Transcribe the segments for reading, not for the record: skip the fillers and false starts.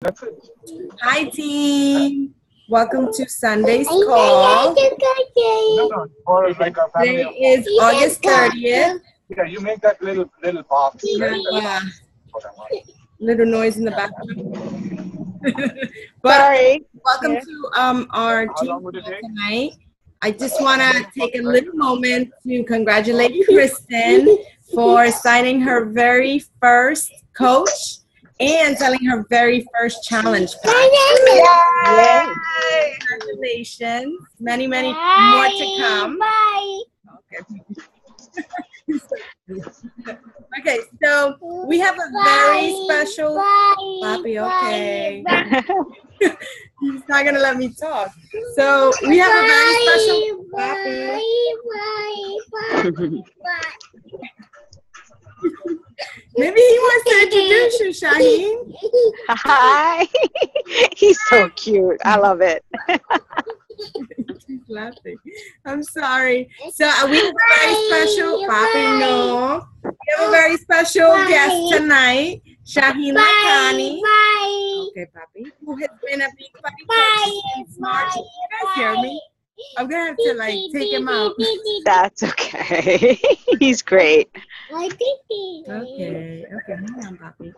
That's it. Hi, team. Welcome to Sunday's call. No, no, or like a family Today of is August 30th. Yeah, you make that little box. We Right? have That's a what I want. little noise in the background. But Sorry. welcome Yeah. to our How team long would it call take? tonight. I just want to take a Right? little moment to congratulate Kristen for signing her very first coach and selling her very first challenge pack. Yay. Congratulations. Many, many more to come. Okay. Okay, so we have a very special Papi, okay. He's not gonna let me talk. So we have a very special Papi. Maybe he wants to introduce you, Shaheen. Hi. He's so cute. I love it. She's laughing. I'm sorry. So we have a very special Papi. No, we have a very special guest tonight, Shaheen Lakhani. Okay, Papi, who has been a big buddy coach since March. You guys hear me? I'm gonna have to take him out. That's okay. He's great. Okay, hang on, Papi.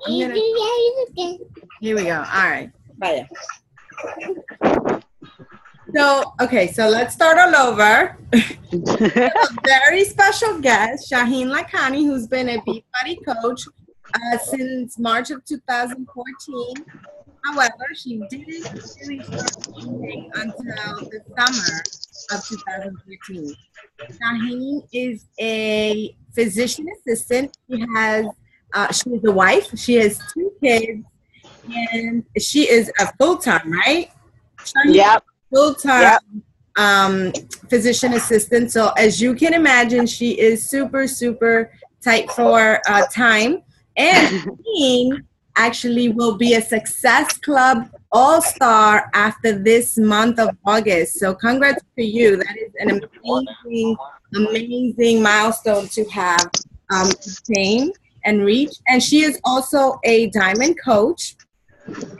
Here we go. All right, bye. So let's start all over. We have a very special guest, Shaheen Lakhani, who's been a Beach Buddy coach since March of 2014. However, she didn't really start coaching until the summer of 2013. Shaheen is a physician assistant. She is a wife. She has 2 kids, and she is a full-time, right? Shaheen, Yep. Full-time physician assistant. So as you can imagine, she is super, super tight for time. And Shaheen actually will be a Success Club All-Star after this month of August. So congrats to you. That is an amazing milestone to have obtained and reach. And she is also a diamond coach.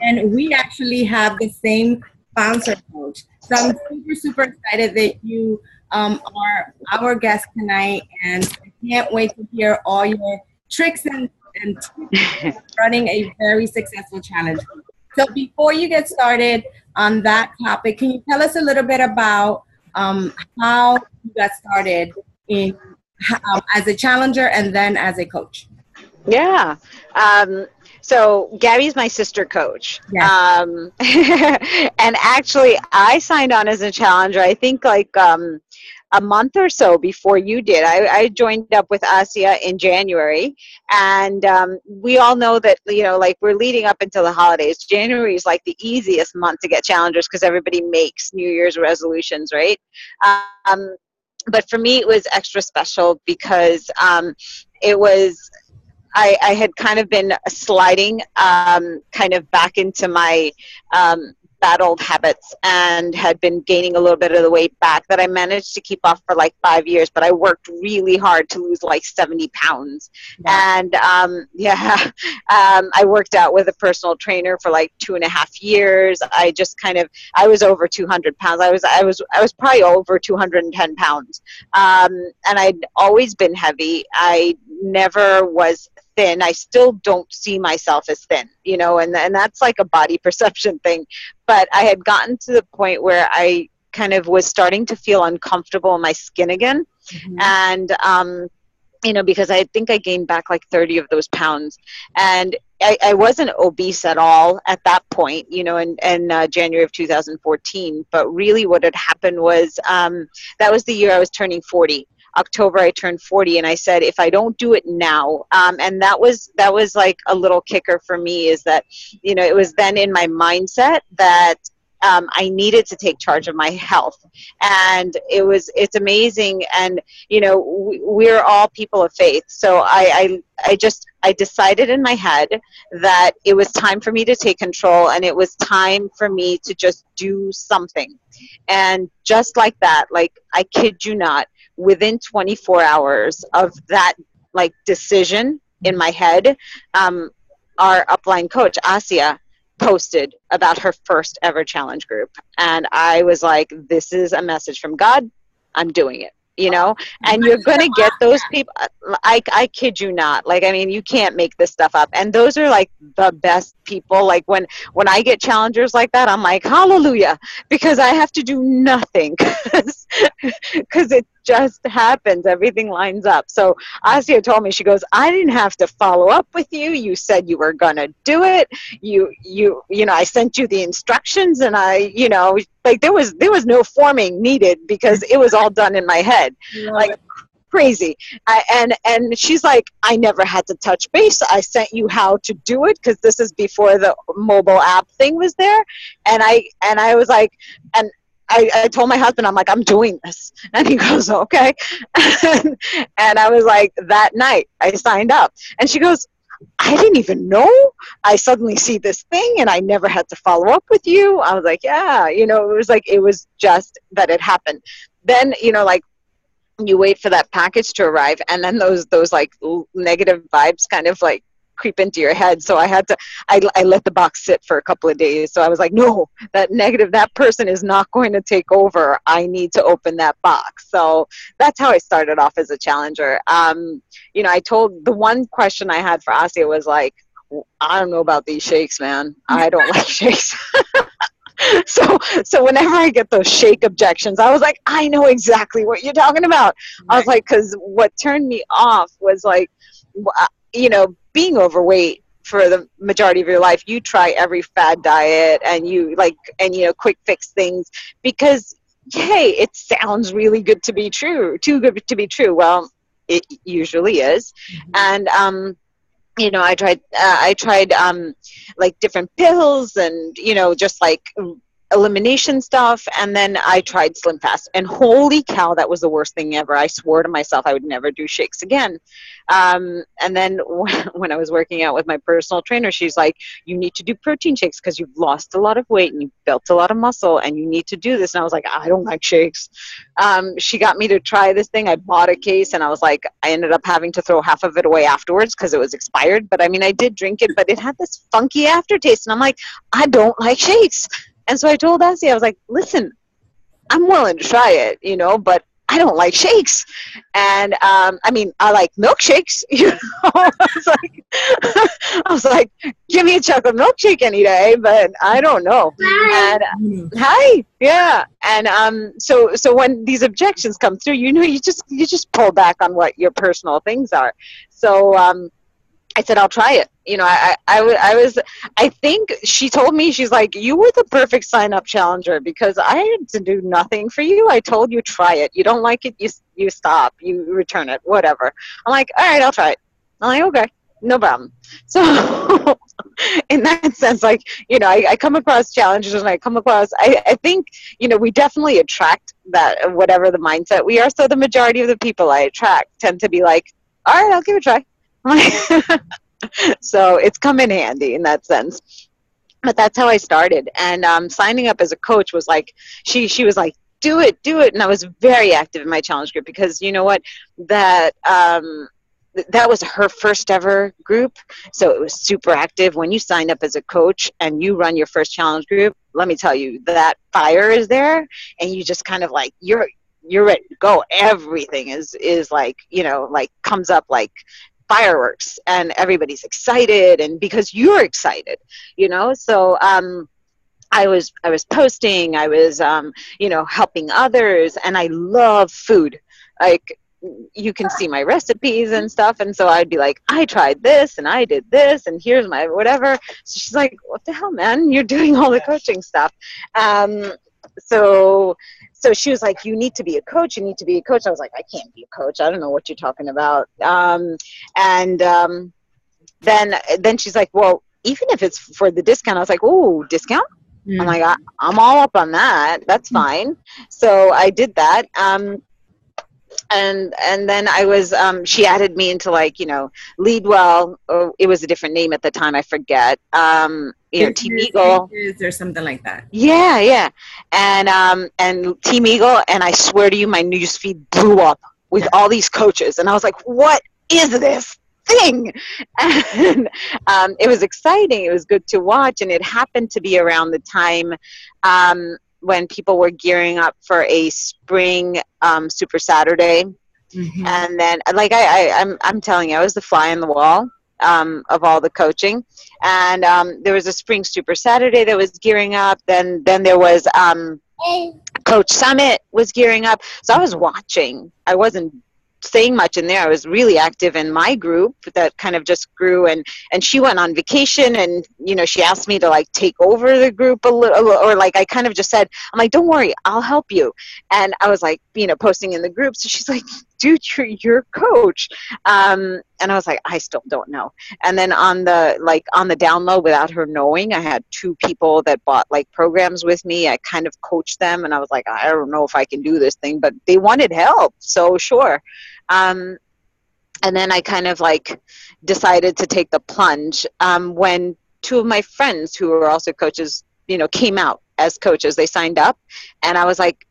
And we actually have the same sponsor coach. So I'm super, super excited that you are our guest tonight. And I can't wait to hear all your tricks and tips running a very successful challenge. So before you get started on that topic, can you tell us a little bit about how you got started in as a challenger and then as a coach? Yeah. So Gabby's my sister coach. Yes. And actually I signed on as a challenger, I think a month or so before you did. I joined up with Asia in January, and we all know that, we're leading up until the holidays. January is like the easiest month to get challengers because everybody makes New Year's resolutions, right? But for me, it was extra special because it was, I had kind of been sliding kind of back into my bad old habits and had been gaining a little bit of the weight back that I managed to keep off for like 5 years, but I worked really hard to lose like 70 pounds. Wow. And I worked out with a personal trainer for like 2.5 years. I was over 200 pounds. I was probably over 210 pounds. And I'd always been heavy. I never was thin. I still don't see myself as thin, and that's like a body perception thing. But I had gotten to the point where I kind of was starting to feel uncomfortable in my skin again. Mm-hmm. And, because I think I gained back like 30 of those pounds. And I wasn't obese at all at that point, in January of 2014. But really what had happened was that was the year I was turning 40. October I turned 40, and I said, if I don't do it now, and that was like a little kicker for me, is that, it was then in my mindset that I needed to take charge of my health. And it's amazing. And, we're all people of faith. So I decided in my head that it was time for me to take control, and it was time for me to just do something. And just like that, I kid you not, within 24 hours of that decision in my head, our upline coach, Asia, posted about her first ever challenge group. And I was like, this is a message from God. I'm doing it. You know, and you're going to get those people. I kid you not. Like, I mean, you can't make this stuff up. And those are like the best people. Like when I get challengers like that, I'm like, hallelujah, because I have to do nothing because it just happens. Everything lines up. So Asia told me, she goes, I didn't have to follow up with you. You said you were going to do it. You know, I sent you the instructions, and I, you know, like there was no forming needed because it was all done in my head. Like crazy. And she's like, I never had to touch base. I sent you how to do it because this is before the mobile app thing was there. And I was like, and I told my husband, I'm like, I'm doing this. And he goes, okay. And I was like, that night I signed up. And she goes, I didn't even know. I suddenly see this thing and I never had to follow up with you. I was like, yeah, you know, it was just that it happened. Then, you know, like, you wait for that package to arrive, and then those like negative vibes kind of like creep into your head. So I let the box sit for a couple of days. So I was like, no, that person is not going to take over. I need to open that box. So that's how I started off as a challenger. You know, I told the one question I had for Asia was like, I don't know about these shakes, man. I don't like shakes. So whenever I get those shake objections, I was like, I know exactly what you're talking about. Right. I was like, because what turned me off was like, you know, being overweight for the majority of your life, you try every fad diet and you quick fix things because, hey, it sounds really good to be true, too good to be true. Well, it usually is. Mm-hmm. And, you know, I tried like different pills and, you know, just like elimination stuff. And then I tried Slim Fast, and holy cow, that was the worst thing ever. I swore to myself I would never do shakes again. And then when I was working out with my personal trainer, she's like, you need to do protein shakes because you've lost a lot of weight and you've built a lot of muscle and you need to do this. And I was like, I don't like shakes. She got me to try this thing. I bought a case and I was like, I ended up having to throw half of it away afterwards because it was expired. But I mean, I did drink it, but it had this funky aftertaste. And I'm like, I don't like shakes. And so I told Essie, I was like, listen, I'm willing to try it, you know, but I don't like shakes. And I mean, I like milkshakes, you know. I was like, give me a chocolate milkshake any day, but I don't know. And hi, yeah. And so when these objections come through, you know, you just pull back on what your personal things are. So I said, I'll try it. You know, I think she told me, she's like, you were the perfect sign-up challenger because I had to do nothing for you. I told you, try it. You don't like it, you stop, you return it, whatever. I'm like, all right, I'll try it. I'm like, okay, no problem. So in that sense, like, you know, I come across challenges and I think, you know, we definitely attract that, whatever the mindset we are. So the majority of the people I attract tend to be like, all right, I'll give it a try. So it's come in handy in that sense. But that's how I started. And signing up as a coach was like, she was like, do it. And I was very active in my challenge group because, you know what, that was her first ever group. So it was super active. When you sign up as a coach and you run your first challenge group, let me tell you, that fire is there and you just kind of like, you're ready to go. Everything is like, you know, like comes up like fireworks and everybody's excited, and because you're excited, you know. So I was posting, I was you know, helping others, and I love food. Like, you can see my recipes and stuff, and so I'd be like, I tried this and I did this and here's my whatever. So she's like, what the hell, man, you're doing all the coaching stuff. So she was like, you need to be a coach. I was like, I can't be a coach. I don't know what you're talking about. Then she's like, well, even if it's for the discount, I was like, oh, discount? I'm like, I'm all up on that. That's fine. So I did that. And then I was, she added me into, like, you know, Lead Well. Oh, it was a different name at the time. I forget. You know, Team Eagle or something like that. Yeah. And Team Eagle. And I swear to you, my newsfeed blew up with all these coaches. And I was like, what is this? thing. And it was exciting. It was good to watch. And it happened to be around the time when people were gearing up for a spring Super Saturday. Mm-hmm. And then, like, I'm telling you, I was the fly on the wall of all the coaching. And there was a spring Super Saturday that was gearing up. Then there was Coach Summit was gearing up. So I was watching. I wasn't saying much in there. I was really active in my group that kind of just grew, and she went on vacation, and she asked me to like take over the group a little, or like I kind of just said, I'm like, don't worry, I'll help you. And I was like, posting in the group. So she's like, dude, you're coach. And I was like, I still don't know. And then on the down low, without her knowing, I had 2 people that bought like programs with me. I kind of coached them, and I was like, I don't know if I can do this thing, but they wanted help, so sure. And then I kind of like decided to take the plunge when 2 of my friends who were also coaches, came out as coaches. They signed up, and I was like,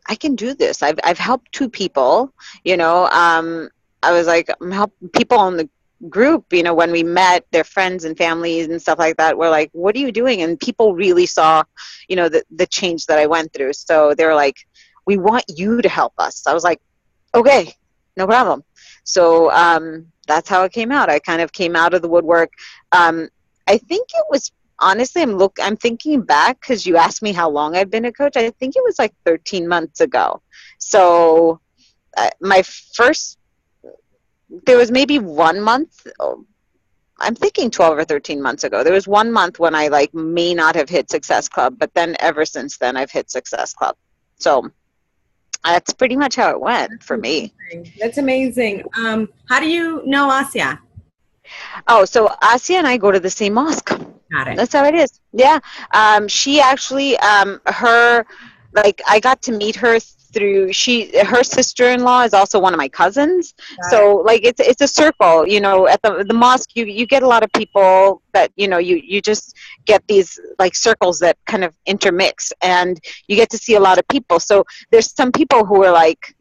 I can do this. I've helped 2 people, I was like, I'm helping people in the group, when we met, their friends and families and stuff like that, were like, what are you doing? And people really saw, the change that I went through. So they were like, we want you to help us. I was like, okay, no problem. So that's how it came out. I kind of came out of the woodwork. I think it was, honestly, I'm thinking back, because you asked me how long I've been a coach. I think it was like 13 months ago. So my first, there was maybe 1 month, I'm thinking 12 or 13 months ago. There was 1 month when I like may not have hit Success Club, but then ever since then I've hit Success Club. So that's pretty much how it went for me. That's amazing. How do you know Asya? Oh, so Asya and I go to the same mosque. Got it. That's how it is. Yeah. She actually, I got to meet her through, her sister-in-law is also one of my cousins. So like it's a circle, at the mosque, you get a lot of people that, you just get these like circles that kind of intermix, and you get to see a lot of people. So there's some people who are like,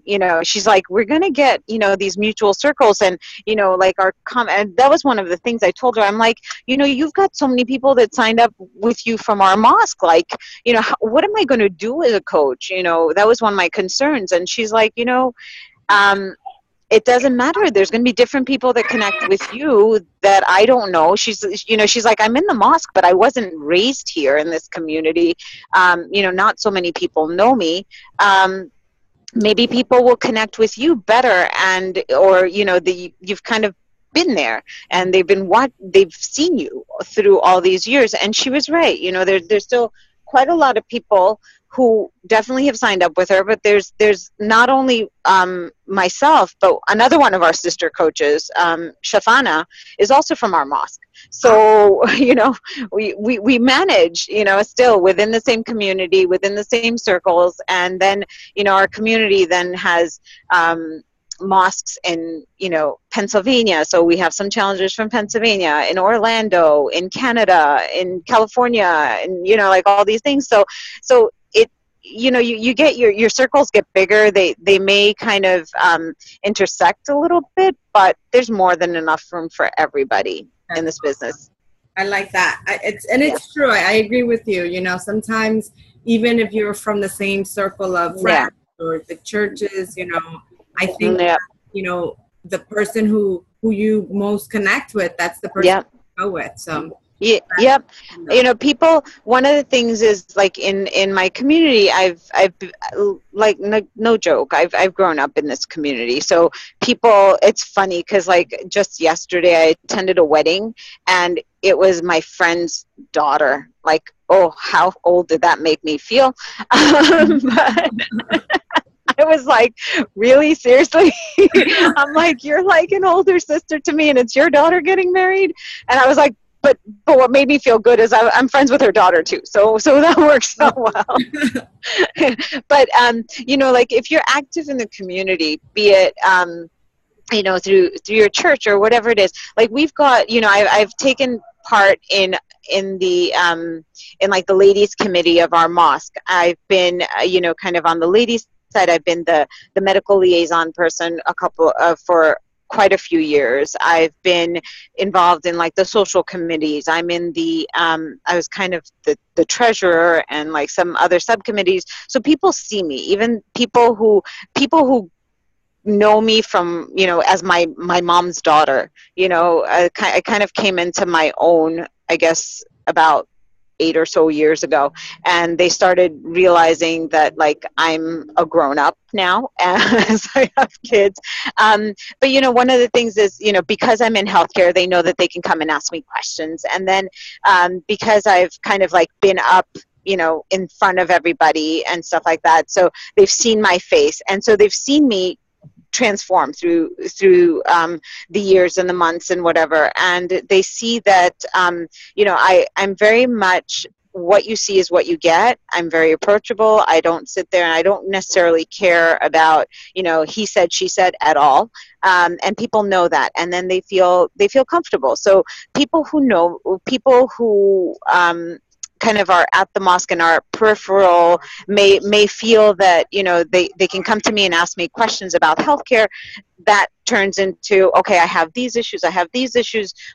she's like, we're going to get, these mutual circles, and, like and that was one of the things I told her. I'm like, you've got so many people that signed up with you from our mosque. Like, what am I going to do as a coach? That was one of my concerns. And she's like, it doesn't matter. There's going to be different people that connect with you that I don't know. She's like, I'm in the mosque, but I wasn't raised here in this community. Not so many people know me. Maybe people will connect with you better, or you've kind of been there, and they've seen you through all these years. And she was right. There's still quite a lot of people who definitely have signed up with her, but there's not only myself, but another one of our sister coaches, Shafana, is also from our mosque. So, we manage, still within the same community, within the same circles. And then, our community then has mosques in, Pennsylvania. So we have some challengers from Pennsylvania, in Orlando, in Canada, in California, and, like all these things. So it, you get your circles get bigger. They may kind of intersect a little bit, but there's more than enough room for everybody in this business. I like that. It's true. I agree with you. Sometimes even if you're from the same circle of friends or the churches, I think that, the person who you most connect with, that's the person to go with. So yeah, yep. People, one of the things is like in my community, I've like, no joke, I've grown up in this community. So people, it's funny because like just yesterday I attended a wedding, and it was my friend's daughter. Like, oh, how old did that make me feel? But I was like, really? Seriously? I'm like, you're like an older sister to me, and it's your daughter getting married? And I was like, but what made me feel good is I'm friends with her daughter too. So that works so well. But, like if you're active in the community, be it, through your church or whatever it is, like we've got, I've taken part in the in like the ladies committee of our mosque. I've been, kind of on the ladies side. I've been the medical liaison person for quite a few years. I've been involved in like the social committees. I'm in the, I was kind of the treasurer and like some other subcommittees. So people see me, even people who know me from, you know, as my mom's daughter. You know, I kind of came into my own, I guess, about 8 or so years ago, and they started realizing that like I'm a grown up now as I have kids. But you know, one of the things is, you know, because I'm in healthcare, they know that they can come and ask me questions. And then because I've kind of like been up, you know, in front of everybody and stuff like that, so they've seen my face, and so they've seen me transform through the years and the months and whatever, and they see that you know, I'm very much, what you see is what you get. I'm very approachable. I don't sit there and I don't necessarily care about, you know, he said, she said at all. And people know that, and then they feel comfortable. So people who kind of are at the mosque and are peripheral may feel that, you know, they can come to me and ask me questions about healthcare. That turns into, okay, I have these issues,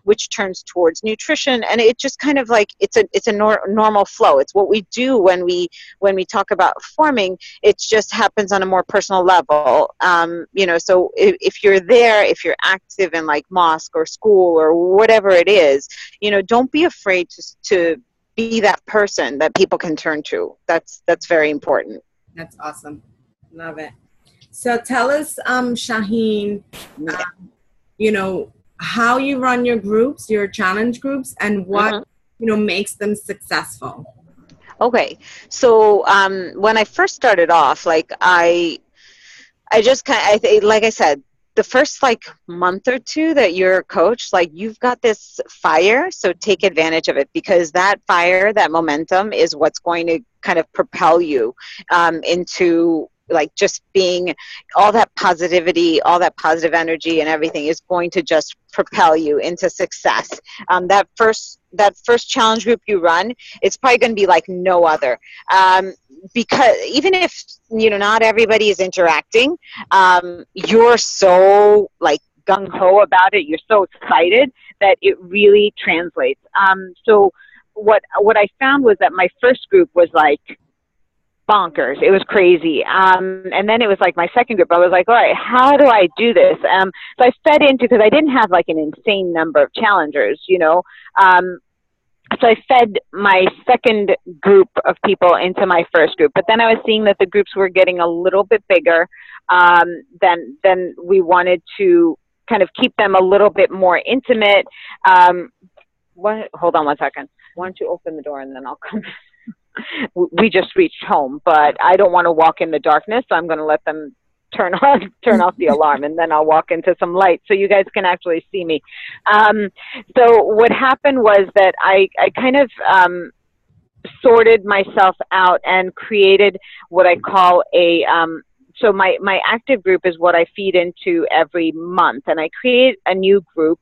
which turns towards nutrition, and it just kind of like it's a normal flow. It's what we do when we talk about forming. It just happens on a more personal level. You know, so if you're there, if you're active in like mosque or school or whatever it is, you know, don't be afraid to be that person that people can turn to. That's very important. That's awesome. Love it. So tell us, Shaheen, you know, how you run your groups, your challenge groups, and what, you know, makes them successful. Okay. So when I first started off, like I just like I said, the first like month or two that you're a coach, like you've got this fire, so take advantage of it, because that fire, that momentum is what's going to kind of propel you into like just being, all that positivity, all that positive energy and everything is going to just propel you into success. That first challenge group you run, it's probably going to be like no other. Because even if, you know, not everybody is interacting, you're so like gung-ho about it, you're so excited that it really translates. So what I found was that my first group was like bonkers. It was crazy. And then it was like my second group, I was like, all right, how do I do this? So I fed into, because I didn't have like an insane number of challengers, you know. So I fed my second group of people into my first group, but then I was seeing that the groups were getting a little bit bigger. Then we wanted to kind of keep them a little bit more intimate. Hold on one second. Why don't you open the door and then I'll come. We just reached home, but I don't want to walk in the darkness, so I'm going to let them turn off the alarm, and then I'll walk into some light so you guys can actually see me. So what happened was that I kind of sorted myself out and created what I call a so my active group is what I feed into every month, and I create a new group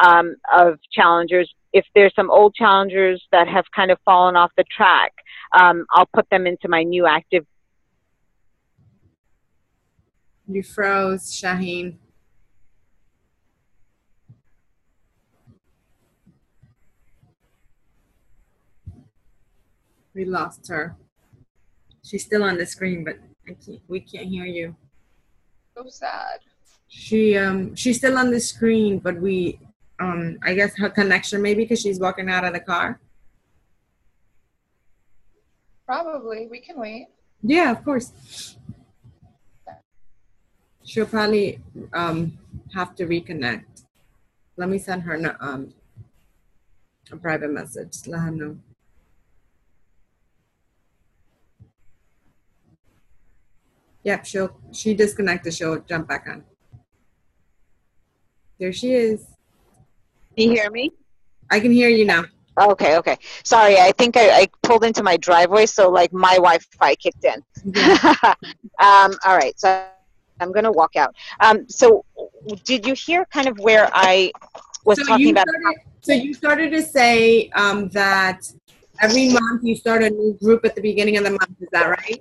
of challengers. If there's some old challengers that have kind of fallen off the track, I'll put them into my new active. You froze, Shaheen. We lost her. She's still on the screen, but we can't hear you. So sad. She's still on the screen, but we I guess her connection, maybe because she's walking out of the car. Probably. We can wait. Yeah, of course. She'll probably have to reconnect. Let me send her a private message. Let her know. Yep, she disconnected. She'll jump back on. There she is. Can you hear me? I can hear you now. Okay. Sorry, I think I pulled into my driveway, so like my Wi-Fi kicked in. Yeah. All right, so I'm going to walk out. So did you hear kind of where I was talking about? So you started to say that every month you start a new group at the beginning of the month. Is that right?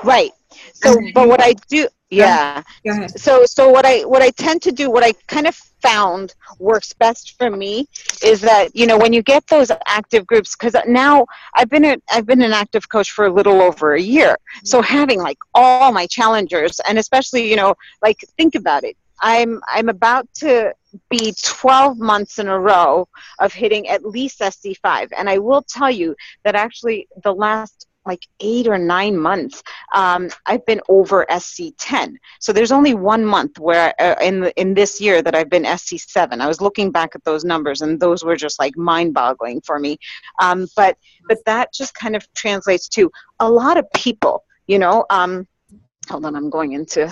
Right. So, And but then what I do, go ahead. yeah. Go ahead. So what I tend to do, what I kind of found works best for me is that, you know, when you get those active groups, because now I've been an active coach for a little over a year. So having like all my challengers, and especially, you know, like think about it. I'm about to be 12 months in a row of hitting at least SC5. And I will tell you that actually the last like 8 or 9 months, I've been over SC10. So there's only 1 month where in this year that I've been SC7. I was looking back at those numbers, and those were just like mind-boggling for me. But that just kind of translates to a lot of people. You know, hold on, I'm going into.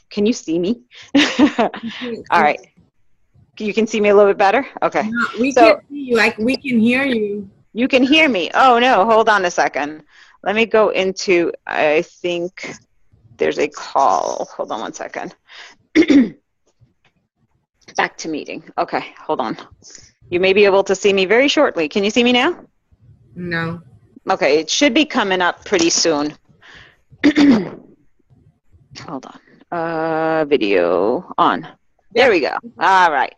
Can you see me? All right. You can see me a little bit better? Okay. No, we So can't see you. Like we can hear you. you can hear me. Oh, no. Hold on a second. Let me go into, I think there's a call. Hold on one second. Back to meeting. Okay. Hold on. You may be able to see me very shortly. Can you see me now? No. Okay. It should be coming up pretty soon. Hold on. Video on. There we go. All right.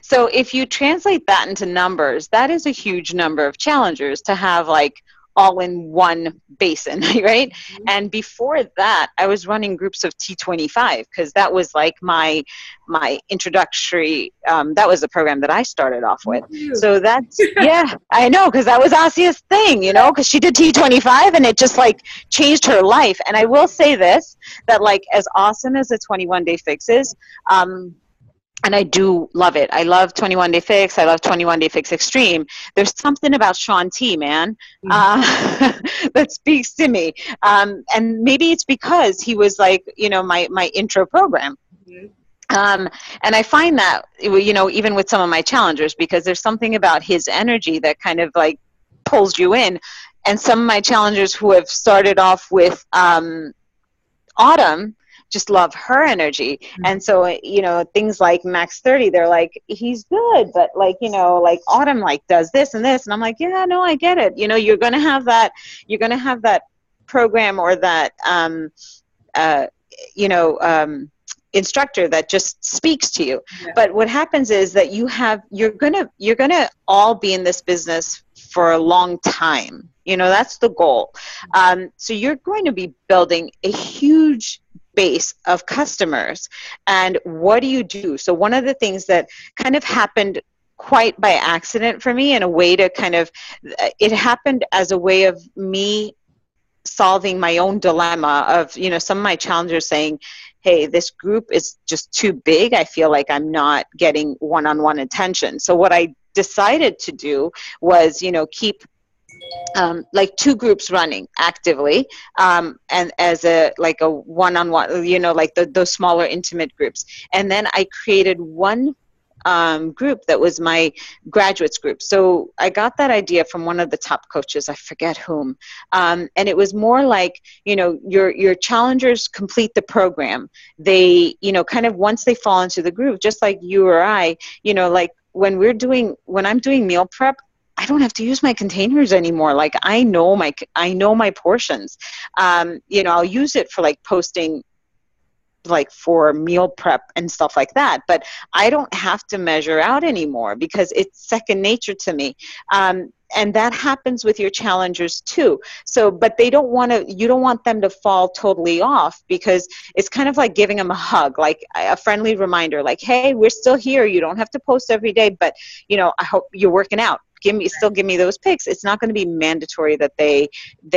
So if you translate that into numbers, that is a huge number of challengers to have like all in one basin, right? And before that, I was running groups of T25 because that was like my introductory, that was the program that I started off with. So that's, yeah, I know, because that was Asia's thing, you know, because she did T25 and it just like changed her life. And I will say this, that like as awesome as the 21 Day Fix is, and I do love it. I love 21 Day Fix. I love 21 Day Fix Extreme. There's something about Sean T, man, that speaks to me. And maybe it's because he was like, you know, my intro program. And I find that, you know, even with some of my challengers, because there's something about his energy that kind of like pulls you in. And some of my challengers who have started off with Autumn, just love her energy. And so, you know, things like Max 30, they're like, he's good, but like, you know, like Autumn like does this and this. And I'm like, yeah, no, I get it. You know, you're going to have that program or that, you know, instructor that just speaks to you. Yeah. But what happens is that you're gonna all be in this business for a long time. You know, that's the goal. So you're going to be building a huge base of customers. And what do you do? So one of the things that kind of happened quite by accident for me, in a way to kind of, it happened as a way of me solving my own dilemma of, you know, some of my challengers saying, hey, this group is just too big. I feel like I'm not getting one-on-one attention. So what I decided to do was, you know, keep like 2 groups running actively, and as a like a one-on-one, you know, like those smaller intimate groups. And then I created one group that was my graduates group. So I got that idea from one of the top coaches, I forget whom, and it was more like, you know, your challengers complete the program. They, you know, kind of once they fall into the groove, just like you or I, you know, like when I'm doing meal prep, I don't have to use my containers anymore. Like I know my portions. You know, I'll use it for like posting, like for meal prep and stuff like that, but I don't have to measure out anymore because it's second nature to me. And that happens with your challengers too. So, but you don't want them to fall totally off, because it's kind of like giving them a hug, like a friendly reminder, like, hey, we're still here. You don't have to post every day, but you know, I hope you're working out. Still give me those pics. It's not going to be mandatory that they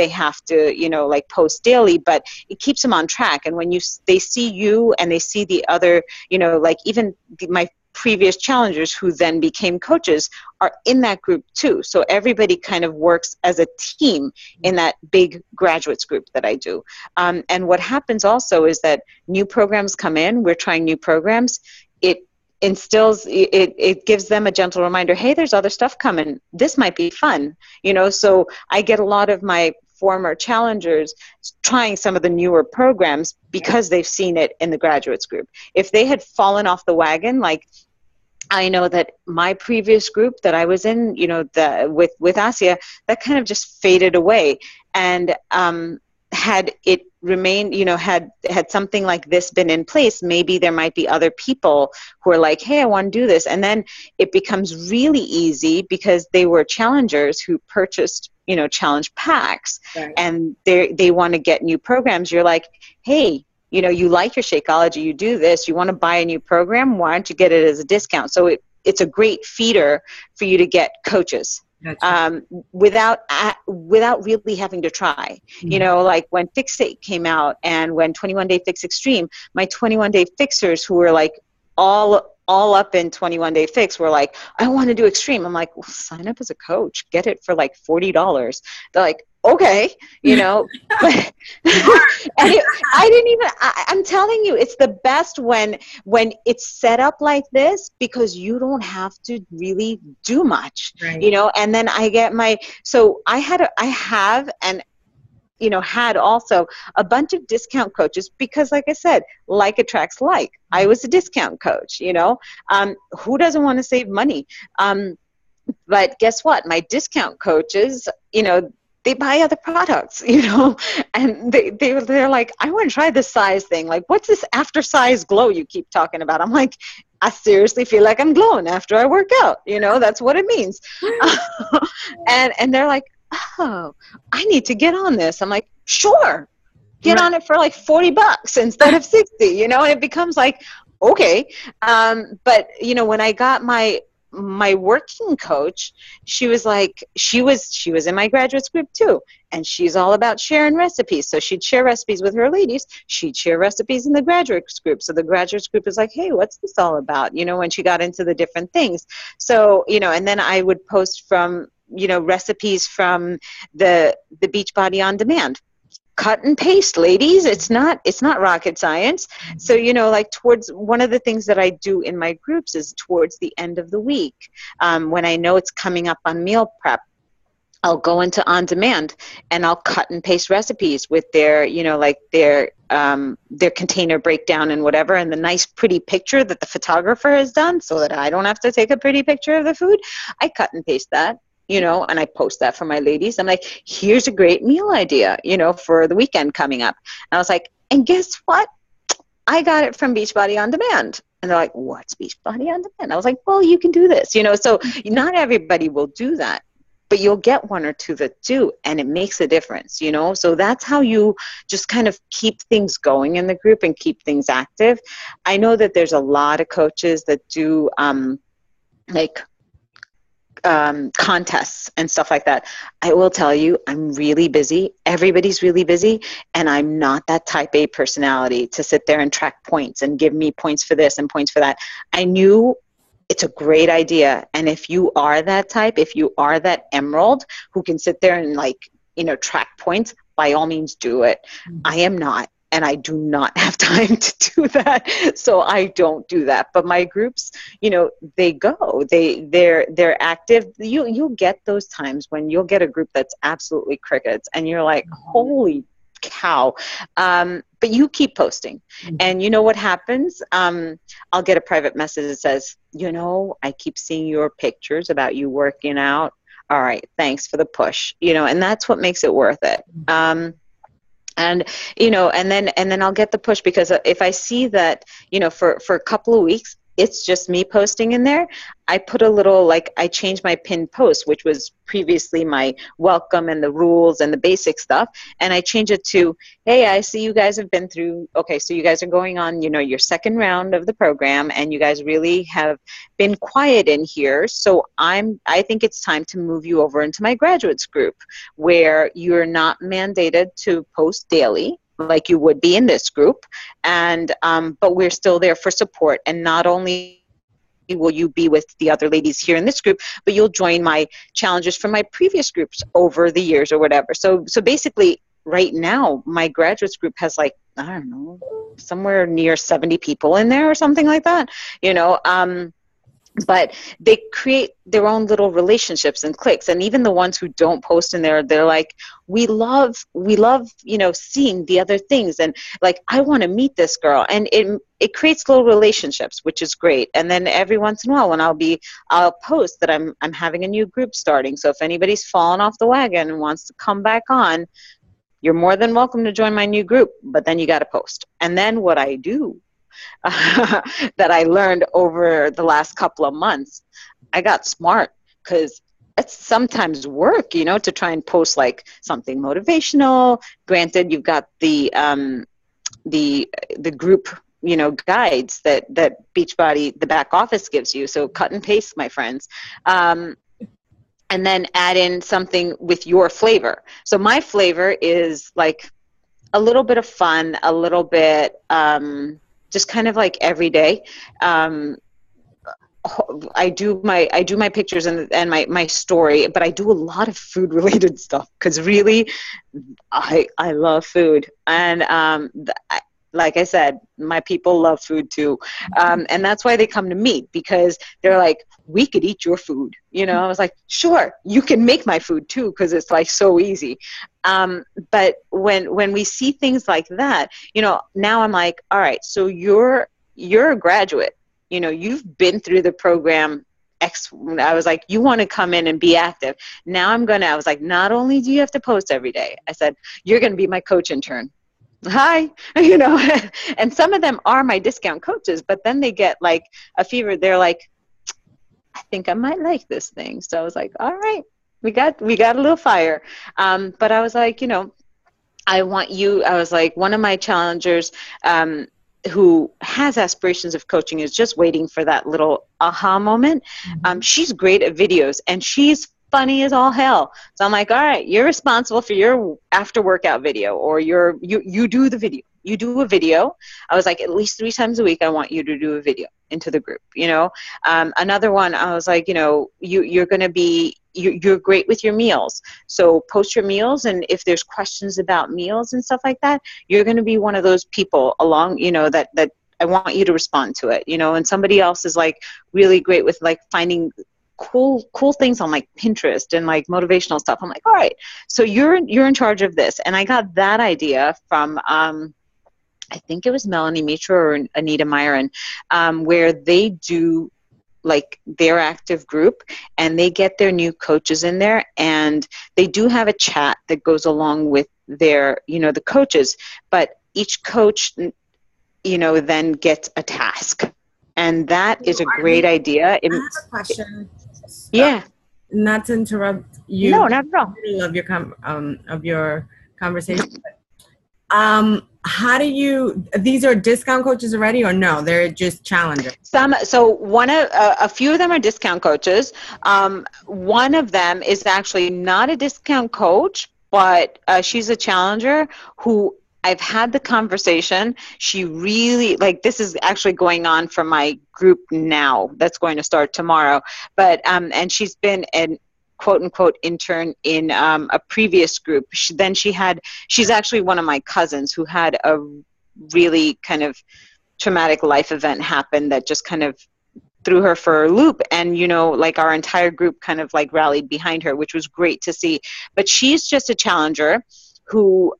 have to, you know, like post daily, but it keeps them on track. And when they see you and they see the other, you know, like even my previous challengers who then became coaches are in that group too. So everybody kind of works as a team in that big graduates group that I do. And what happens also is that new programs come in, we're trying new programs. It gives them a gentle reminder, hey, there's other stuff coming. This might be fun, you know. So I get a lot of my former challengers trying some of the newer programs because they've seen it in the graduates group. If they had fallen off the wagon, like I know that my previous group that I was in, you know, with Asia, that kind of just faded away. And had it remained, had something like this been in place, maybe there might be other people who are like, hey, I want to do this. And then it becomes really easy because they were challengers who purchased, challenge packs, Right. and they want to get new programs. You're like, hey, you like your Shakeology, you do this, you want to buy a new program, why don't you get it as a discount? So it's a great feeder for you to get coaches. Gotcha. Without really having to try. Mhm. Like when Fix It came out and when 21 Day Fix Extreme, my 21 Day Fixers who were like all up in 21 Day Fix were like, I want to do Extreme. I'm like, well, sign up as a coach, get it for like $40. They're like, okay, but I'm telling you, it's the best when it's set up like this, because you don't have to really do much, Right. and then I get I have had also a bunch of discount coaches, because like I said, like attracts like. I was a discount coach, who doesn't want to save money? But guess what? My discount coaches, they buy other products, and they're like, I want to try this size thing. Like, what's this after size glow you keep talking about? I'm like, I seriously feel like I'm glowing after I work out. That's what it means. And they're like, oh, I need to get on this. I'm like, sure, get on it for like $40 instead of 60, and it becomes like, okay. But when I got my working coach, she was like, she was in my graduates group too, and she's all about sharing recipes. So she'd share recipes with her ladies, she'd share recipes in the graduates group. So the graduates group was like, hey, what's this all about, when she got into the different things. So and then I would post from recipes from the Beachbody On Demand. Cut and paste, ladies. It's not rocket science. So like towards one of the things that I do in my groups is towards the end of the week, when I know it's coming up on meal prep, I'll go into On Demand and I'll cut and paste recipes with their their container breakdown and whatever, and the nice pretty picture that the photographer has done, so that I don't have to take a pretty picture of the food. I cut and paste that, and I post that for my ladies. I'm like, here's a great meal idea, for the weekend coming up. And I was like, and guess what? I got it from Beachbody On Demand. And they're like, what's Beachbody On Demand? I was like, well, you can do this, so not everybody will do that, but you'll get one or two that do, and it makes a difference, So that's how you just kind of keep things going in the group and keep things active. I know that there's a lot of coaches that do contests and stuff like that. I will tell you, I'm really busy. Everybody's really busy, and I'm not that type A personality to sit there and track points and give me points for this and points for that. I knew it's a great idea, and if you are that type, if you are that emerald who can sit there and track points, by all means do it. I am not, and I do not have time to do that, so I don't do that. But my groups, they go, they're active. You'll get those times when you'll get a group that's absolutely crickets, and you're like, holy cow. But you keep posting, and you know what happens? I'll get a private message that says, I keep seeing your pictures about you working out. All right, thanks for the push, and that's what makes it worth it. And and then I'll get the push, because if I see that, for a couple of weeks, it's just me posting in there, I put a little, I changed my pinned post, which was previously my welcome and the rules and the basic stuff, and I changed it to, hey, I see you guys have been through, okay, so you guys are going on, your second round of the program, and you guys really have been quiet in here, so I think it's time to move you over into my graduates group, where you're not mandated to post daily like you would be in this group, and but we're still there for support. And not only will you be with the other ladies here in this group, but you'll join my challenges from my previous groups over the years or whatever. So basically right now my graduates group has I don't know, somewhere near 70 people in there or something like that, but they create their own little relationships and cliques. And even the ones who don't post in there, they're like, we love, seeing the other things. And I want to meet this girl. And it creates little relationships, which is great. And then every once in a while when I'll post that I'm having a new group starting. So if anybody's fallen off the wagon and wants to come back on, you're more than welcome to join my new group, but then you got to post. And then what I do that I learned over the last couple of months, I got smart, because it's sometimes work, you know, to try and post like something motivational. Granted, you've got the group, you know, guides that Beachbody, the back office, gives you. So cut and paste, my friends. And then add in something with your flavor. So my flavor is like a little bit of fun, a little bit just kind of like every day. I do my pictures and my story, but I do a lot of food related stuff, because really I love food. And like I said, my people love food too. And that's why they come to me, because they're like, we could eat your food. You know, I was like, sure, you can make my food too, because it's like so easy. But when we see things like that, you know, now I'm like, all right, so you're a graduate. You know, you've been through the program X. I was like, you want to come in and be active. Now I was like, not only do you have to post every day, I said, you're going to be my coach intern. Hi, you know, and some of them are my discount coaches, but then they get like a fever. They're like, I think I might like this thing. So I was like, all right, we got a little fire. But I was like, you know, I was like, one of my challengers, who has aspirations of coaching, is just waiting for that little aha moment. She's great at videos, and she's funny as all hell. So I'm like, all right, you're responsible for your after workout video, or you do the video. You do a video. I was like, at least 3 times a week, I want you to do a video into the group, you know. Another one, I was like, you know, you're great with your meals. So post your meals, and if there's questions about meals and stuff like that, you're going to be one of those people along, you know, that I want you to respond to it, you know. And somebody else is like really great with like finding cool things on like Pinterest and like motivational stuff. I'm like, all right, so you're in charge of this. And I got that idea from I think it was Melanie Mitra or Anita Myron, where they do like their active group, and they get their new coaches in there, and they do have a chat that goes along with their, you know, the coaches, but each coach, you know, then gets a task. And that is a great idea. I have a question. Yeah. Not to interrupt you. No, not at all. I really love your conversation. How do you? These are discount coaches already, or no? They're just challengers. A few of them are discount coaches. One of them is actually not a discount coach, but she's a challenger who I've had the conversation. She really, like, this is actually going on for my group now. That's going to start tomorrow. But and she's been an quote unquote intern in a previous group. She's actually one of my cousins who had a really kind of traumatic life event happen that just kind of threw her for a loop. And, you know, like our entire group kind of like rallied behind her, which was great to see. But she's just a challenger who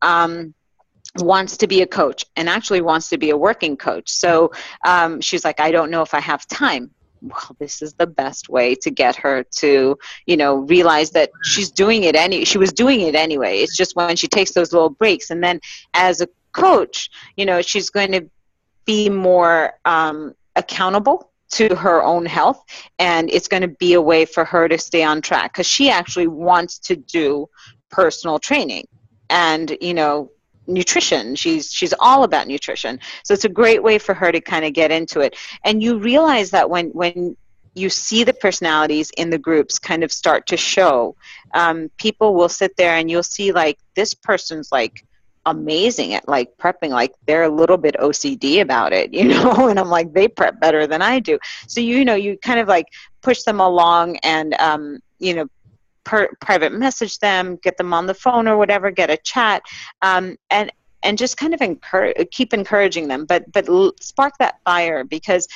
wants to be a coach, and actually wants to be a working coach. So she's like, I don't know if I have time. Well, this is the best way to get her to, you know, realize that she was doing it anyway. It's just when she takes those little breaks. And then as a coach, you know, she's going to be more accountable to her own health, and it's going to be a way for her to stay on track, because she actually wants to do personal training and, you know, nutrition. She's all about nutrition. So it's a great way for her to kind of get into it. And you realize that when you see the personalities in the groups kind of start to show, people will sit there and you'll see like, this person's like amazing at like prepping, like they're a little bit OCD about it, you know, and I'm like, they prep better than I do. So, you know, you kind of like push them along and, you know, private message them, get them on the phone or whatever, get a chat, and just kind of keep encouraging them, but spark that fire, because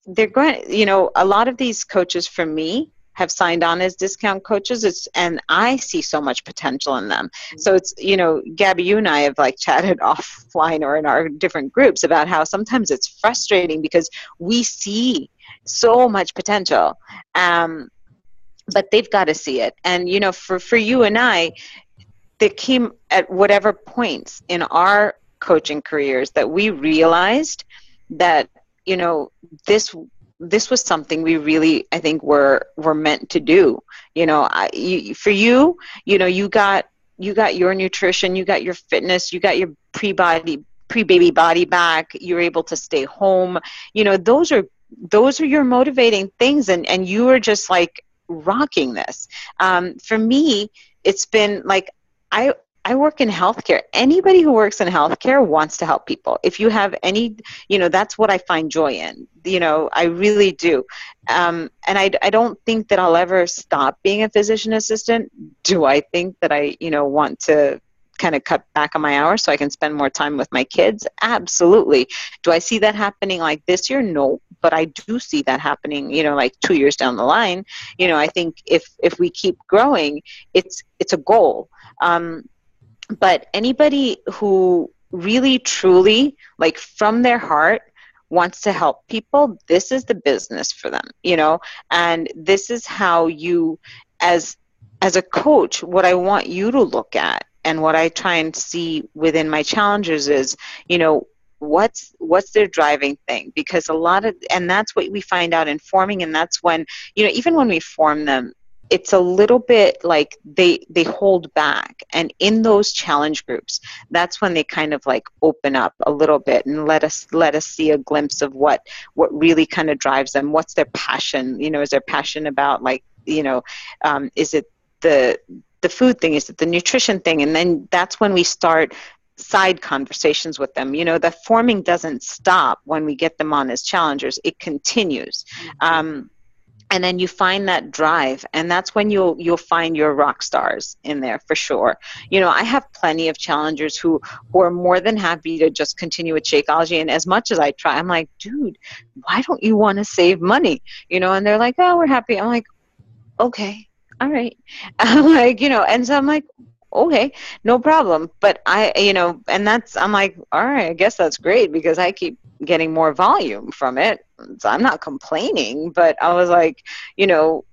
they're going, you know, a lot of these coaches for me have signed on as discount coaches, and I see so much potential in them. So it's, you know, Gabby, you and I have like chatted offline or in our different groups about how sometimes it's frustrating because we see so much potential, but they've got to see it. And, you know, for you and I, there came at whatever points in our coaching careers that we realized that, you know, this was something we really, I think, were meant to do. You know, for you, you know, you got your nutrition, you got your fitness, you got your pre-baby body back. You're able to stay home. You know, those are your motivating things, and you are just like rocking this. For me, it's been like I work in healthcare. Anybody who works in healthcare wants to help people. If you have any, you know, that's what I find joy in. You know, I really do. And I don't think that I'll ever stop being a physician assistant. Do I think that I, you know, want to kind of cut back on my hours so I can spend more time with my kids? Absolutely. Do I see that happening like this year? No, but I do see that happening, you know, like 2 years down the line. You know, I think if we keep growing, it's a goal. But anybody who really, truly, like from their heart, wants to help people, this is the business for them, you know, and this is how you, as a coach, what I want you to look at and what I try and see within my challengers is, you know, what's their driving thing, because and that's what we find out in forming, and that's when, you know, even when we form them, it's a little bit like they hold back, and in those challenge groups, that's when they kind of like open up a little bit and let us see a glimpse of what really kind of drives them. What's their passion? You know, is their passion about, like, you know, is it the food thing? Is it the nutrition thing? And then that's when we start side conversations with them. You know, the forming doesn't stop when we get them on as challengers. It continues. And then you find that drive, and that's when you'll find your rock stars in there for sure. You know, I have plenty of challengers who are more than happy to just continue with Shakeology, and as much as I try, I'm like, dude, why don't you want to save money? You know, and they're like, oh, we're happy. I'm like, okay, all right. I'm like, you know, and so I'm like, okay, no problem. But you know, and I'm like, all right, I guess that's great, because I keep getting more volume from it. So I'm not complaining, but I was like, you know,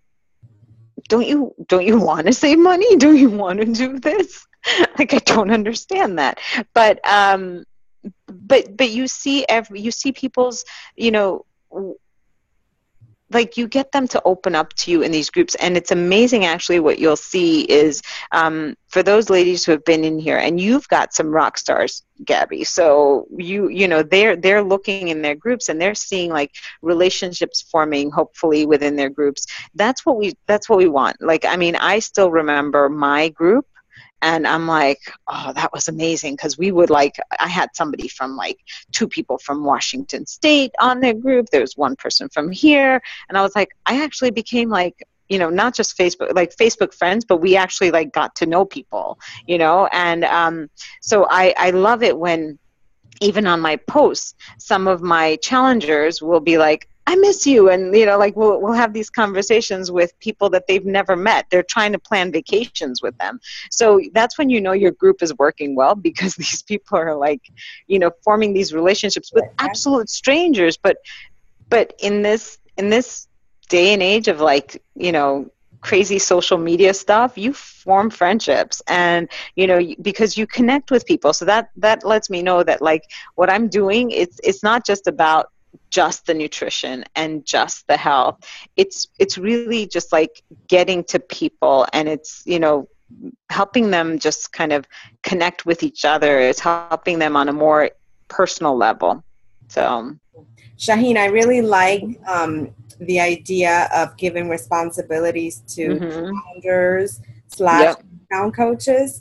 don't you want to save money? Don't you want to do this? Like, I don't understand that. But you see people's, you know, like, you get them to open up to you in these groups, and it's amazing actually what you'll see is, for those ladies who have been in here, and you've got some rock stars, Gabby, so you know, they're looking in their groups, and they're seeing like relationships forming hopefully within their groups. That's what we want. Like, I mean, I still remember my group, and I'm like, oh, that was amazing, because we would, like, I had somebody from, like, 2 people from Washington State on their group. There was 1 person from here. And I was like, I actually became, like, you know, not just Facebook friends, but we actually, like, got to know people, you know. And so I love it when, even on my posts, some of my challengers will be like, I miss you. And, you know, like, we'll have these conversations with people that they've never met. They're trying to plan vacations with them. So that's when you know your group is working well, because these people are, like, you know, forming these relationships with absolute strangers. But in this day and age of, like, you know, crazy social media stuff, you form friendships, and, you know, because you connect with people. So that lets me know that, like, what I'm doing, it's not just about just the nutrition and just the health. It's really just like getting to people, and it's, you know, helping them just kind of connect with each other. It's helping them on a more personal level. So, Shaheen, I really like the idea of giving responsibilities to founders / account coaches,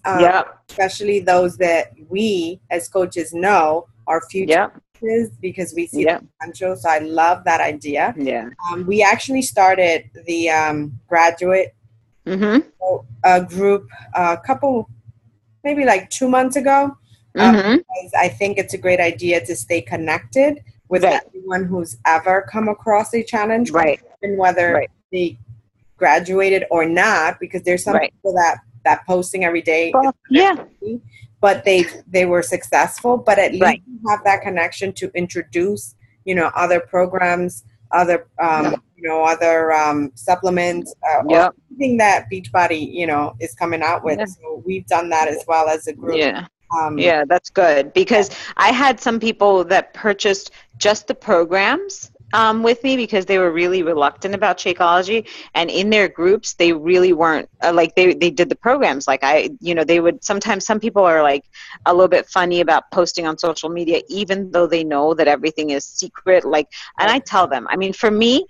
especially those that we as coaches know are future coaches, because we see the potential. So I love that idea. We actually started the graduate group a couple, maybe like 2 months ago. Because I think it's a great idea to stay connected with everyone who's ever come across a challenge, and whether they graduated or not, because there's some people that posting every day, but they were successful. But at least you have that connection to introduce, you know, other programs, other other supplements or Yep. anything that Beachbody, is coming out with. Yeah. So we've done that as well as a group. Yeah. Yeah, that's good, because I had some people that purchased just the programs with me because they were really reluctant about Shakeology, and in their groups they really weren't like they did the programs. Like they would sometimes, some people are like a little bit funny about posting on social media even though they know that everything is secret, like, and I tell them, I mean, for me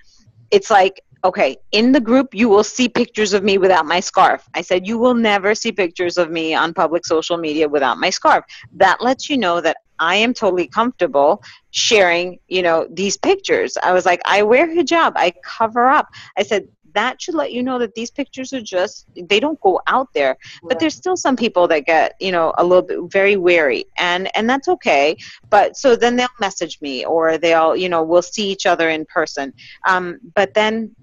it's like, okay, in the group, you will see pictures of me without my scarf. I said, you will never see pictures of me on public social media without my scarf. That lets you know that I am totally comfortable sharing, these pictures. I was like, I wear hijab, I cover up. I said, that should let you know that these pictures are just, they don't go out there. But there's still some people that get, a little bit very wary, and that's okay. But so then they'll message me, or they'll, we'll see each other in person. But then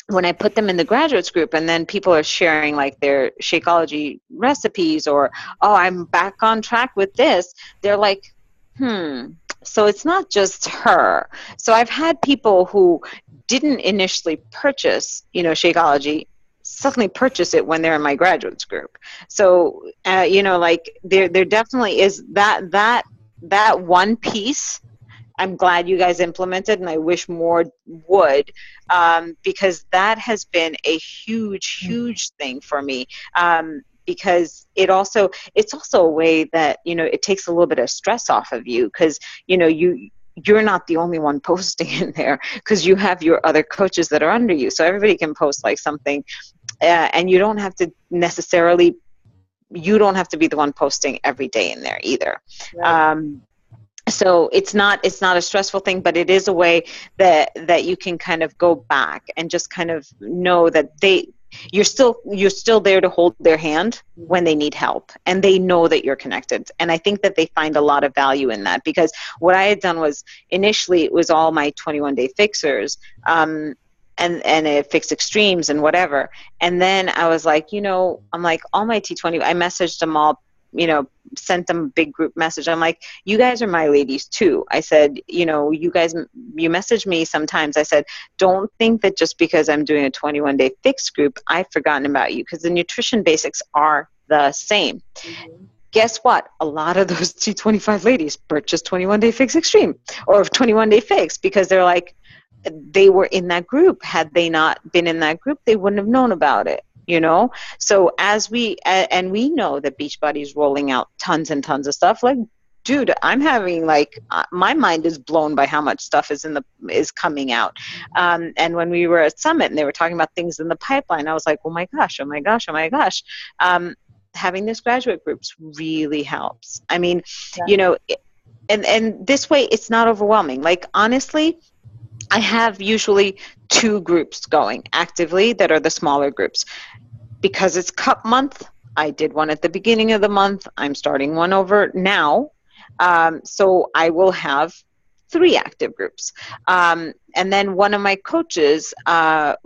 when I put them in the graduates group, and then people are sharing like their Shakeology recipes, or, oh, I'm back on track with this, they're like, so it's not just her. So I've had people who didn't initially purchase, Shakeology, suddenly purchase it when they're in my graduates group. So, like there definitely is that one piece. I'm glad you guys implemented, and I wish more would, because that has been a huge thing for me. Because it's also a way that, it takes a little bit of stress off of you, because, you're not the only one posting in there, because you have your other coaches that are under you. So everybody can post like something, and you don't have to necessarily, you don't have to be the one posting every day in there either. Right. So it's not a stressful thing, but it is a way that you can kind of go back and just kind of know that you're still there to hold their hand when they need help, and they know that you're connected. And I think that they find a lot of value in that, because what I had done was, initially it was all my 21-day fixers, and it fixed extremes and whatever. And then I was like, I'm like, all my T20, I messaged them all, sent them a big group message. I'm like, you guys are my ladies too. I said, you guys, you message me sometimes. I said, don't think that just because I'm doing a 21-day fixed group, I've forgotten about you, because the nutrition basics are the same. Mm-hmm. Guess what? A lot of those T25 ladies purchased 21-day fix extreme or 21-day fix, because they're like, they were in that group. Had they not been in that group, they wouldn't have known about it. So as we know that Beachbody is rolling out tons and tons of stuff, like, dude, I'm having like, my mind is blown by how much stuff is coming out. And when we were at Summit and they were talking about things in the pipeline, I was like, oh my gosh. Having this graduate groups really helps. I mean, and this way it's not overwhelming. Like, honestly, I have usually 2 groups going actively that are the smaller groups. Because it's cup month, I did one at the beginning of the month. I'm starting one over now. So I will have 3 active groups. And then one of my coaches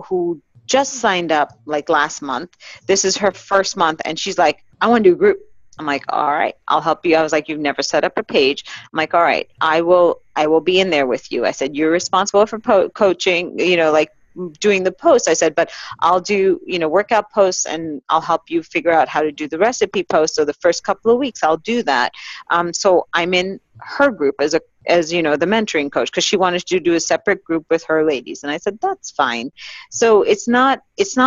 who just signed up like last month, this is her first month, and she's like, I want to do a group. I'm like, all right, I'll help you. I was like, you've never set up a page. I'm like, all right, I will be in there with you. I said, you're responsible for coaching, like doing the posts. I said, but I'll do, workout posts, and I'll help you figure out how to do the recipe posts. So the first couple of weeks I'll do that. So I'm in her group as the mentoring coach, because she wanted to do a separate group with her ladies. And I said, that's fine. So it's not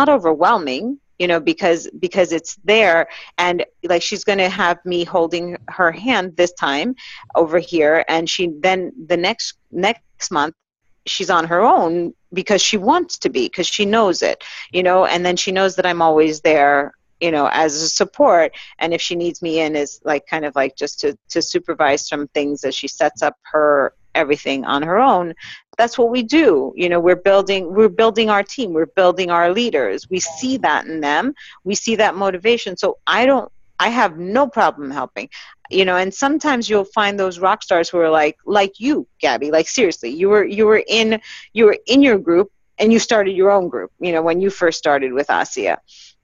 overwhelming, because it's there, and like, she's going to have me holding her hand this time over here. And then the next month, she's on her own, because she wants to be, because she knows it, and then she knows that I'm always there, as a support. And if she needs me in, is like kind of like just to supervise some things as she sets up her everything on her own. That's what we do. We're building our team. We're building our leaders. We see that in them. We see that motivation. So I have no problem helping. And sometimes you'll find those rock stars who are like you, Gabby, like, seriously, you were in your group, and you started your own group, when you first started with Asia.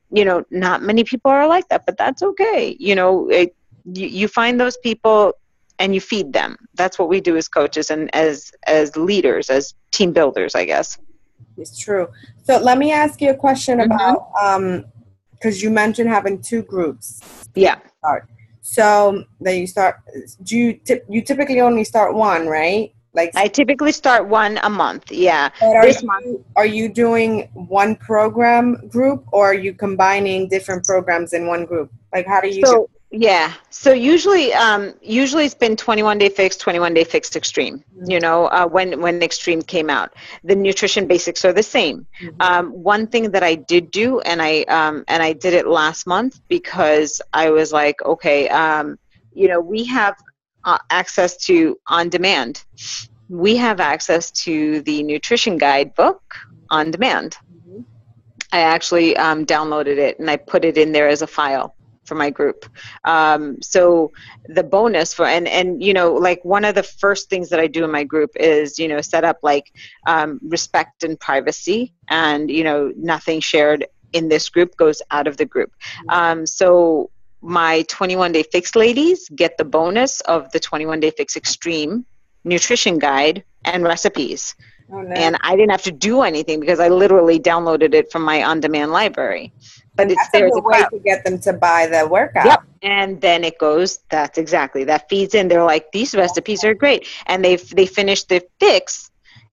Not many people are like that, but that's okay. You find those people and you feed them. That's what we do as coaches and as leaders, as team builders, I guess. It's true. So let me ask you a question Mhm. about because you mentioned having two groups. Yeah. Start. So then you start. Do you typically only start one, right? Like, I typically start one a month. Yeah. but This month. are you doing one program group, or are you combining different programs in one group? Like, how do you do? So yeah. So usually it's been 21 Day Fix, 21 Day Fix Extreme. You know, when Extreme came out, the nutrition basics are the same. One thing that I did do, and I did it last month because I was like, okay, you know, we have access to on demand. We have access to the nutrition guide book on demand. I actually downloaded it and I put it in there as a file for my group. So the bonus for, and you know, like one of the first things that I do in my group is, you know, set up like respect and privacy, and, you know, nothing shared in this group goes out of the group. So my 21 Day Fix ladies get the bonus of the 21 Day Fix Extreme nutrition guide and recipes. Oh, no. And I didn't have to do anything because I literally downloaded it from my on-demand library. But And it's that's there a as a good way file. to get them to buy the workout. Yep. And then it goes, that's exactly, that feeds in. They're like, these recipes are great. And they finished their fix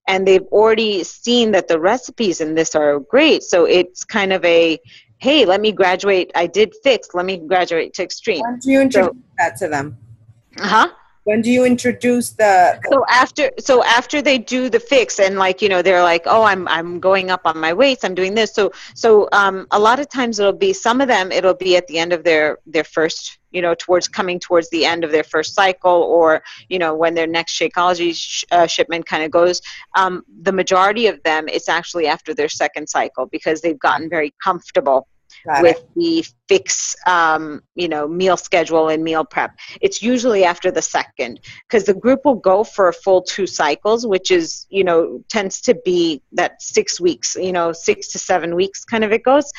and they've already seen that the recipes in this are great. So it's kind of a, hey, let me graduate. I did fix. Let me graduate to extreme. When do you introduce that to them? Uh-huh. When do you introduce the So after they do the fix and, like, you know, they're like, oh, I'm going up on my weights, I'm doing this. So a lot of times it'll be, some of them it'll be at the end of their first, you know, coming towards the end of their first cycle, or, you know, when their next Shakeology shipment kind of goes. The majority of them, it's actually after their second cycle because they've gotten very comfortable with the fix, you know, meal schedule and meal prep. It's usually after the second, because the group will go for a full 2 cycles, which is, you know, tends to be that 6 weeks, you know, 6 to 7 weeks kind of it goes,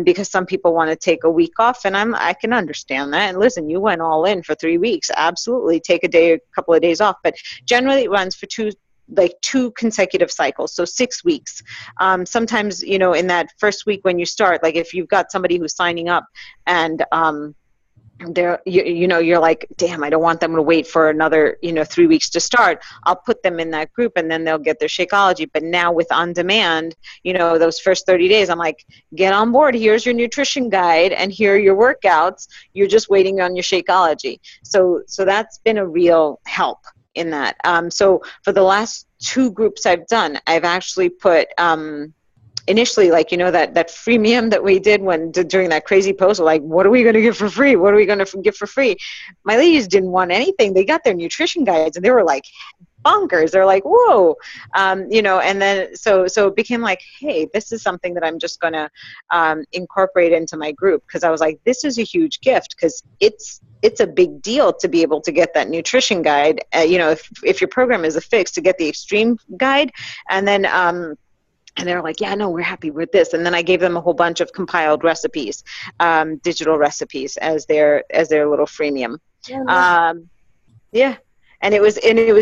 because some people want to take a week off, and I can understand that. And listen, you went all in for 3 weeks, absolutely take a couple of days off, but generally it runs for 2 consecutive cycles, so 6 weeks. Sometimes, you know, in that first week when you start, like if you've got somebody who's signing up and they're, you know, you're like, damn, I don't want them to wait for another, you know, 3 weeks to start. I'll put them in that group and then they'll get their Shakeology. But now with on demand, you know, those first 30 days, I'm like, get on board. Here's your nutrition guide and here are your workouts. You're just waiting on your Shakeology. So that's been a real help in that. So for the last 2 groups I've done, I've actually put, initially, like, you know, that freemium that we did during that crazy post, like, what are we going to give for free? What are we going to give for free? My ladies didn't want anything. They got their nutrition guides and they were like bonkers. They're like, whoa, you know, and then so it became like, hey, this is something that I'm just going to incorporate into my group, because I was like, this is a huge gift, because it's a big deal to be able to get that nutrition guide. You know, if your program is a fix, to get the extreme guide, and then and they're like, yeah, no, we're happy with this. And then I gave them a whole bunch of compiled recipes, digital recipes as their little freemium. Yeah. And it was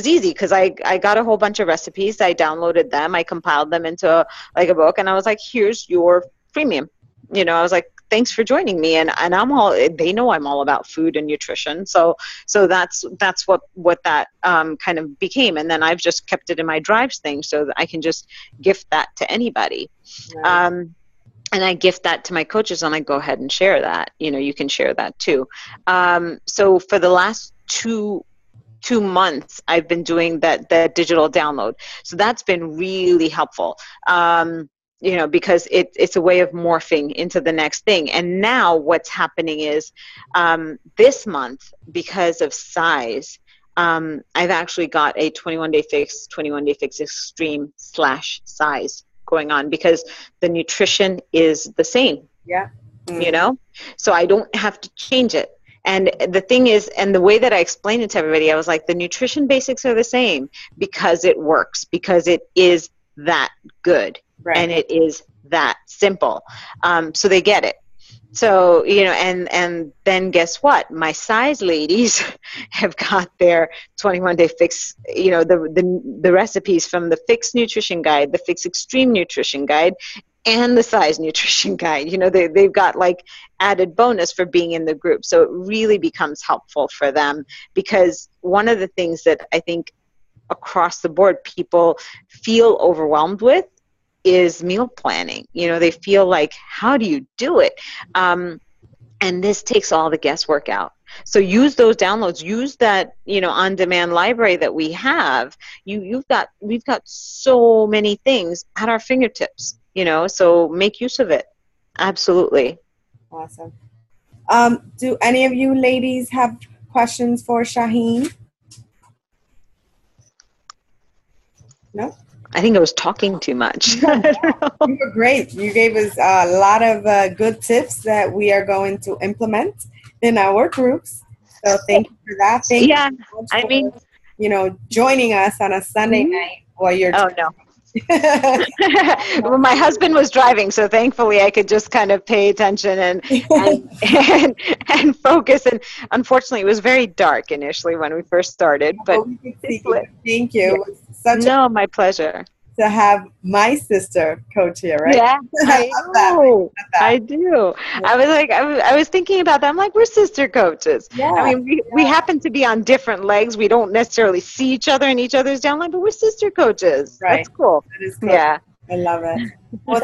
easy because I got a whole bunch of recipes. I downloaded them. I compiled them into like a book, and I was like, here's your freemium. You know, I was like, thanks for joining me. And they know I'm all about food and nutrition. So that's what that kind of became. And then I've just kept it in my drives thing so that I can just gift that to anybody. Right. And I gift that to my coaches, and I go ahead and share that. You know, you can share that too. So for the last 2 months, I've been doing that digital download. So that's been really helpful. You know, because it's a way of morphing into the next thing. And now what's happening is this month, because of size, I've actually got a 21 Day Fix Extreme /size going on, because the nutrition is the same. Yeah. You know, so I don't have to change it. And the thing is, and the way that I explained it to everybody, I was like, the nutrition basics are the same because it works, because it is that good. Right. And it is that simple. So they get it. So, and then guess what? My size ladies have got their 21-day fix, the recipes from the Fix Nutrition Guide, the Fix Extreme Nutrition Guide, and the Size Nutrition Guide. They've got like added bonus for being in the group. So it really becomes helpful for them, because one of the things that I think across the board people feel overwhelmed with is meal planning. They feel like, how do you do it? And this takes all the guesswork out. So use those downloads, use that, on-demand library that we have. We've got so many things at our fingertips, so make use of it. Absolutely. Awesome. Do any of you ladies have questions for Shaheen? No? I think I was talking too much. You were great. You gave us a lot of good tips that we are going to implement in our groups. So thank you for that. Thank you so much for, joining us on a Sunday night while you're. Oh no. Well, my husband was driving, so thankfully I could just kind of pay attention and focus. And unfortunately, it was very dark initially when we first started. But thank you. Yeah. My pleasure. To have my sister coach here, right? Yeah, I do. I was thinking about that. I'm like, we're sister coaches. Yeah. I mean, we happen to be on different legs. We don't necessarily see each other in each other's downline, but we're sister coaches. Right. That's cool. That is cool. Yeah. I love it. Well,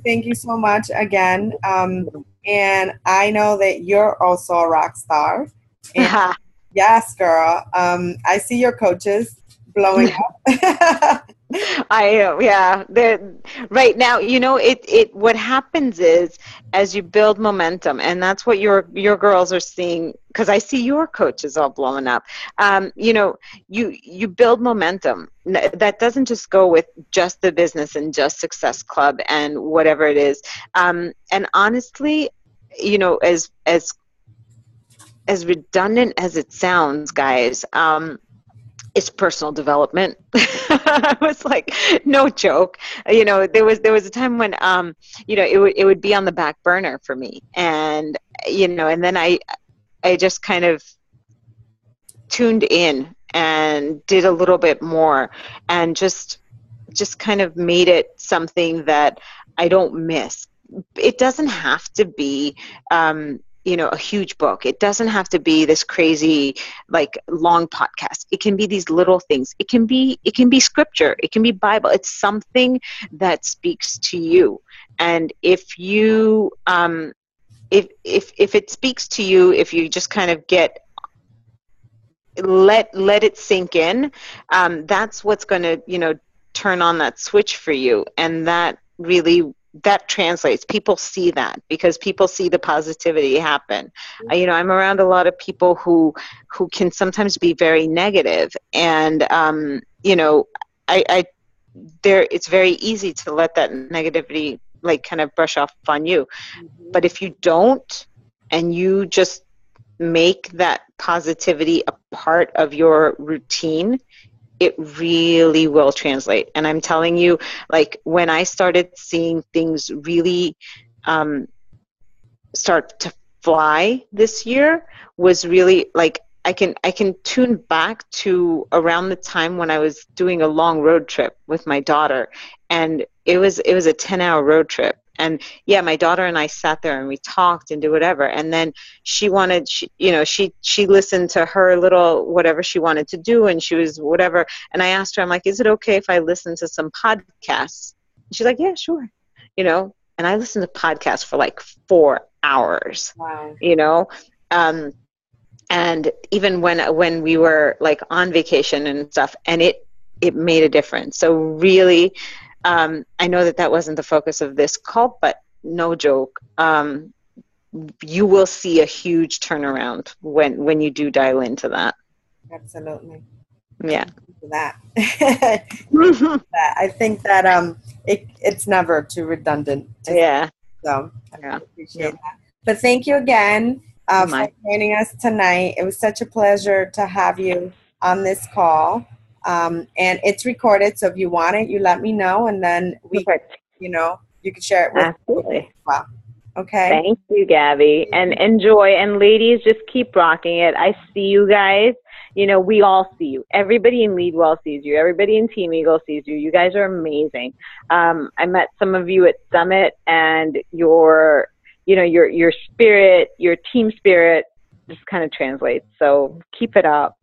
thank you so much again. And I know that you're also a rock star. And yes, girl. I see your coaches blowing up. Right now, what happens is, as you build momentum, and that's what your girls are seeing, because I see your coaches all blowing up. You build momentum. That doesn't just go with just the business and just Success Club and whatever it is. And honestly, as redundant as it sounds, guys, it's personal development. I was like, no joke. There was a time when, it would be on the back burner for me. And, and then I just kind of tuned in and did a little bit more and just kind of made it something that I don't miss. It doesn't have to be, a huge book. It doesn't have to be this crazy, like, long podcast. It can be these little things. It can be scripture. It can be Bible. It's something that speaks to you. And if you, if it speaks to you, if you just kind of let it sink in, that's what's going to, turn on that switch for you. And that translates. People see that because people see the positivity happen. I'm around a lot of people who can sometimes be very negative, and it's very easy to let that negativity like kind of brush off on you. Mm-hmm. But if you don't, and you just make that positivity a part of your routine, it really will translate. And I'm telling you, like, when I started seeing things really start to fly this year was really like, I can tune back to around the time when I was doing a long road trip with my daughter, and it was a 10-hour road trip. And yeah, my daughter and I sat there and we talked and did whatever. And then she listened to her little whatever she wanted to do, and she was whatever. And I asked her, I'm like, is it okay if I listen to some podcasts? And she's like, yeah, sure. And I listened to podcasts for like 4 hours. Wow. And even when we were like on vacation and stuff, and it made a difference. So really, I know that wasn't the focus of this call, but no joke, you will see a huge turnaround when you do dial into that. Absolutely. Yeah. That. I think that it's never too redundant. Yeah. So I appreciate that. But thank you again for joining us tonight. It was such a pleasure to have you on this call. And it's recorded, so if you want it, you let me know, and then we, you can share it with Absolutely. me as well. Okay. Thank you, Gabby. And enjoy. And ladies, just keep rocking it. I see you guys. You know, we all see you. Everybody in Leadwell sees you. Everybody in Team Eagle sees you. You guys are amazing. I met some of you at Summit, and your spirit, your team spirit just kind of translates. So keep it up.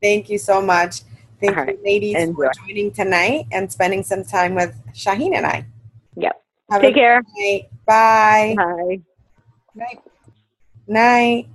Thank you so much. Thank All you, right. ladies, Enjoy. for joining tonight and spending some time with Shaheen and I. Yep. Have Take a care. good night. Bye. Bye. Night. Night.